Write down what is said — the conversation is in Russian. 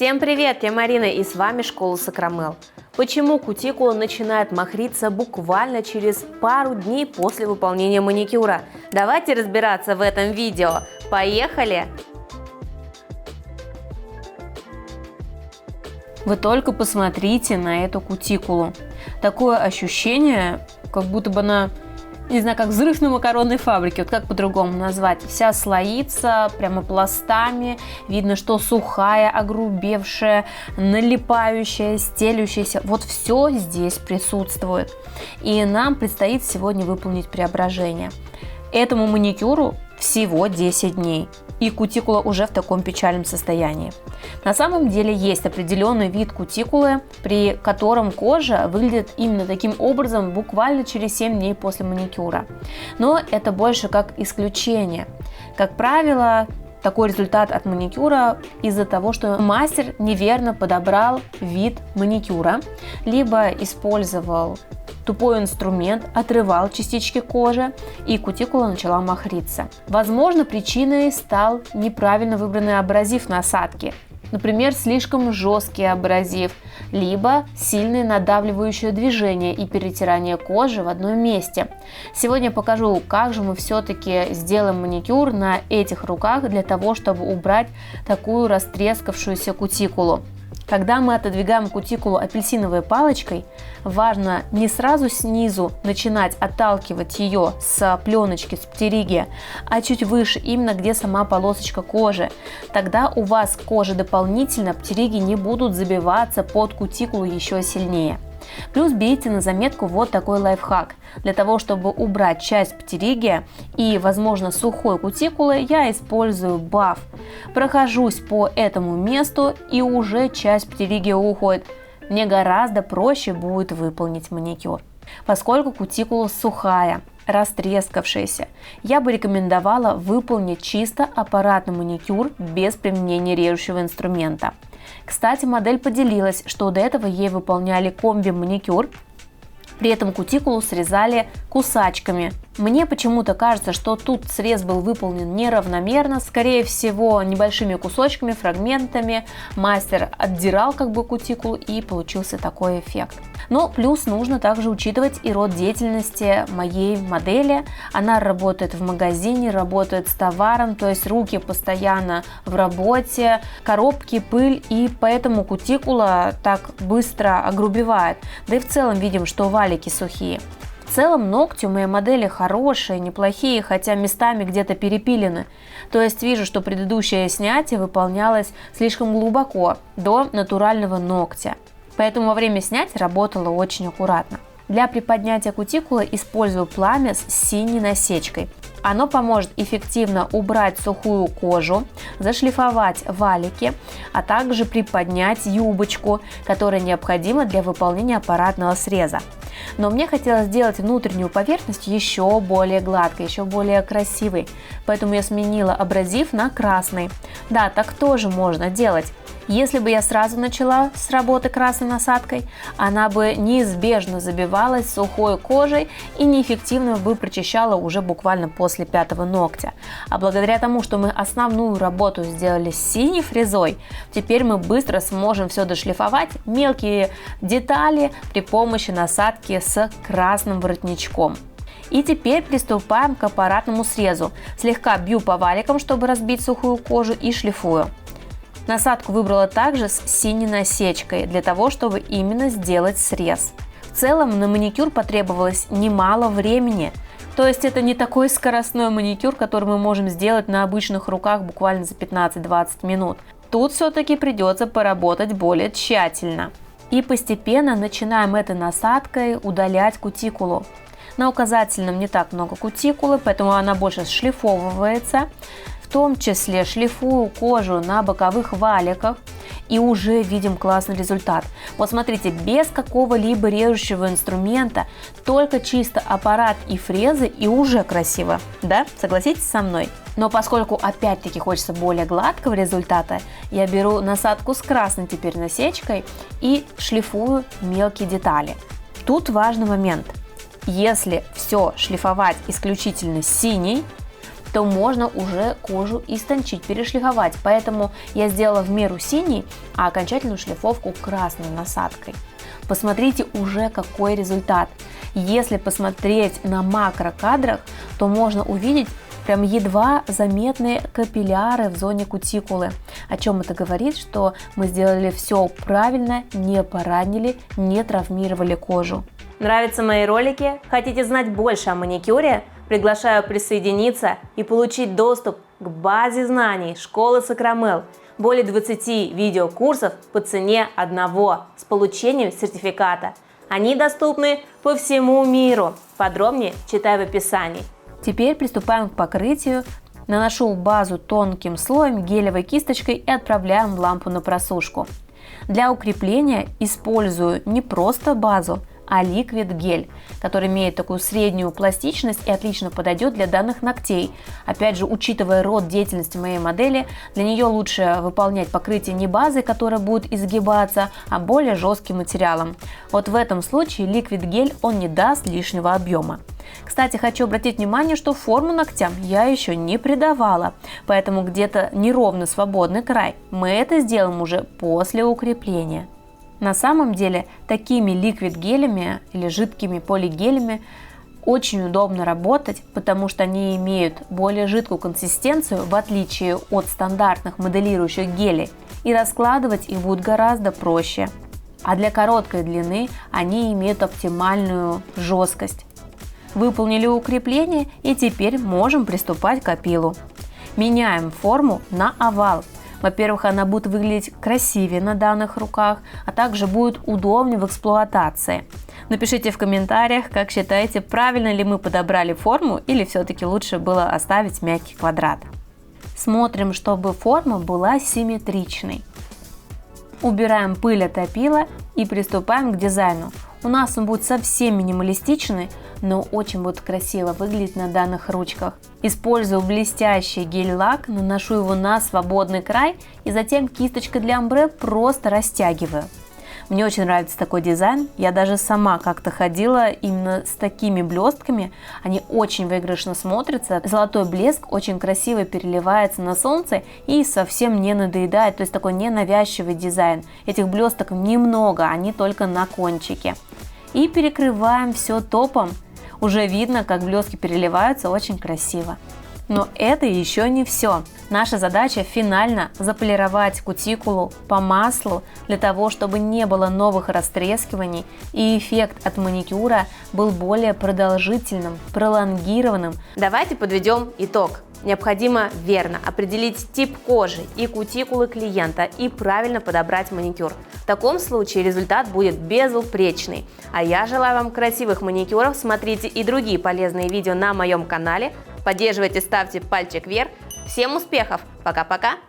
Всем привет, я Марина и с вами Школа Сакрамел. Почему кутикула начинает махриться буквально через пару дней после выполнения маникюра? Давайте разбираться в этом видео. Поехали! Вы только посмотрите на эту кутикулу. Такое ощущение, как будто бы она, не знаю, как взрыв на макаронной фабрике, вот как по-другому назвать. Вся слоится прямо пластами, видно, что сухая, огрубевшая, налипающая, стелющаяся. Вот все здесь присутствует. И нам предстоит сегодня выполнить преображение. Этому маникюру всего 10 дней. И кутикула уже в таком печальном состоянии. На самом деле есть определенный вид кутикулы, при котором кожа выглядит именно таким образом буквально через 7 дней после маникюра. Но это больше как исключение. Как правило, такой результат от маникюра из-за того, что мастер неверно подобрал вид маникюра, либо использовал тупой инструмент, отрывал частички кожи, и кутикула начала махриться. Возможно, причиной стал неправильно выбранный абразив насадки. Например, слишком жесткий абразив, либо сильное надавливающее движение и перетирание кожи в одном месте. Сегодня я покажу, как же мы все-таки сделаем маникюр на этих руках для того, чтобы убрать такую растрескавшуюся кутикулу. Когда мы отодвигаем кутикулу апельсиновой палочкой, важно не сразу снизу начинать отталкивать ее с пленочки, с птериги, а чуть выше, именно где сама полосочка кожи. Тогда у вас кожа дополнительно, птериги не будут забиваться под кутикулу еще сильнее. Плюс берите на заметку вот такой лайфхак. Для того, чтобы убрать часть птериги и, возможно, сухой кутикулы, я использую баф. Прохожусь по этому месту, и уже часть птериги уходит. Мне гораздо проще будет выполнить маникюр. Поскольку кутикула сухая, растрескавшаяся, я бы рекомендовала выполнить чисто аппаратный маникюр без применения режущего инструмента. Кстати, модель поделилась, что до этого ей выполняли комби-маникюр, при этом кутикулу срезали кусачками. Мне почему-то кажется, что тут срез был выполнен неравномерно, скорее всего, небольшими кусочками, фрагментами. Мастер отдирал кутикулу, и получился такой эффект. Но плюс нужно также учитывать и род деятельности моей модели. Она работает в магазине, работает с товаром, то есть руки постоянно в работе, коробки, пыль, и поэтому кутикула так быстро огрубевает. Да и в целом видим, что валики сухие. В целом ногти у моей модели хорошие, неплохие, хотя местами где-то перепилены. То есть вижу, что предыдущее снятие выполнялось слишком глубоко, до натурального ногтя. Поэтому во время снятия работала очень аккуратно. Для приподнятия кутикулы использую пламя с синей насечкой. Оно поможет эффективно убрать сухую кожу, зашлифовать валики, а также приподнять юбочку, которая необходима для выполнения аппаратного среза. Но мне хотелось сделать внутреннюю поверхность еще более гладкой, еще более красивой, поэтому я сменила абразив на красный. Да, так тоже можно делать. Если бы я сразу начала с работы красной насадкой, она бы неизбежно забивалась сухой кожей и неэффективно бы прочищала уже буквально после 5-го ногтя. А благодаря тому, что мы основную работу сделали с синей фрезой, теперь мы быстро сможем все дошлифовать, мелкие детали при помощи насадки с красным воротничком. И теперь приступаем к аппаратному срезу. Слегка бью по валикам, чтобы разбить сухую кожу, и шлифую. Насадку выбрала также с синей насечкой, для того, чтобы именно сделать срез. В целом на маникюр потребовалось немало времени. То есть это не такой скоростной маникюр, который мы можем сделать на обычных руках буквально за 15-20 минут. Тут все-таки придется поработать более тщательно. И постепенно начинаем этой насадкой удалять кутикулу. На указательном не так много кутикулы, поэтому она больше шлифовывается. В том числе шлифую кожу на боковых валиках, и уже видим классный результат. Вот смотрите, без какого-либо режущего инструмента, только чисто аппарат и фрезы, и уже красиво, да? Согласитесь со мной? Но поскольку опять-таки хочется более гладкого результата, я беру насадку с красной теперь насечкой и шлифую мелкие детали. Тут важный момент. Если все шлифовать исключительно синей, то можно уже кожу истончить, перешлифовать. Поэтому я сделала в меру синий, а окончательную шлифовку красной насадкой. Посмотрите уже какой результат. Если посмотреть на макрокадрах, то можно увидеть прям едва заметные капилляры в зоне кутикулы. О чем это говорит? Что мы сделали все правильно, не поранили, не травмировали кожу. Нравятся мои ролики? Хотите знать больше о маникюре? Приглашаю присоединиться и получить доступ к базе знаний школы Сакрамел. Более 20 видеокурсов по цене одного с получением сертификата. Они доступны по всему миру. Подробнее читай в описании. Теперь приступаем к покрытию. Наношу базу тонким слоем гелевой кисточкой и отправляем в лампу на просушку. Для укрепления использую не просто базу, а ликвид гель, который имеет такую среднюю пластичность и отлично подойдет для данных ногтей. Опять же, учитывая род деятельности моей модели, для нее лучше выполнять покрытие не базой, которая будет изгибаться, а более жестким материалом. Вот в этом случае ликвид гель он не даст лишнего объема. Кстати, хочу обратить внимание, что форму ногтям я еще не придавала, поэтому где-то неровно свободный край. Мы это сделаем уже после укрепления. На самом деле такими ликвид-гелями или жидкими полигелями очень удобно работать, потому что они имеют более жидкую консистенцию, в отличие от стандартных моделирующих гелей, и раскладывать их будет гораздо проще. А для короткой длины они имеют оптимальную жесткость. Выполнили укрепление и теперь можем приступать к опилу. Меняем форму на овал. Во-первых, она будет выглядеть красивее на данных руках, а также будет удобнее в эксплуатации. Напишите в комментариях, как считаете, правильно ли мы подобрали форму или все-таки лучше было оставить мягкий квадрат. Смотрим, чтобы форма была симметричной. Убираем пыль от опила и приступаем к дизайну. У нас он будет совсем минималистичный, но очень будет красиво выглядеть на данных ручках. Использую блестящий гель-лак, наношу его на свободный край и затем кисточкой для омбре просто растягиваю. Мне очень нравится такой дизайн, я даже сама как-то ходила именно с такими блестками, они очень выигрышно смотрятся, золотой блеск очень красиво переливается на солнце и совсем не надоедает, то есть такой ненавязчивый дизайн. Этих блесток немного, они только на кончике. И перекрываем все топом, уже видно, как блестки переливаются очень красиво. Но это еще не все. Наша задача финально заполировать кутикулу по маслу для того, чтобы не было новых растрескиваний и эффект от маникюра был более продолжительным, пролонгированным. Давайте подведем итог. Необходимо верно определить тип кожи и кутикулы клиента и правильно подобрать маникюр. В таком случае результат будет безупречный. А я желаю вам красивых маникюров. Смотрите и другие полезные видео на моем канале. Поддерживайте, ставьте пальчик вверх. Всем успехов! Пока-пока!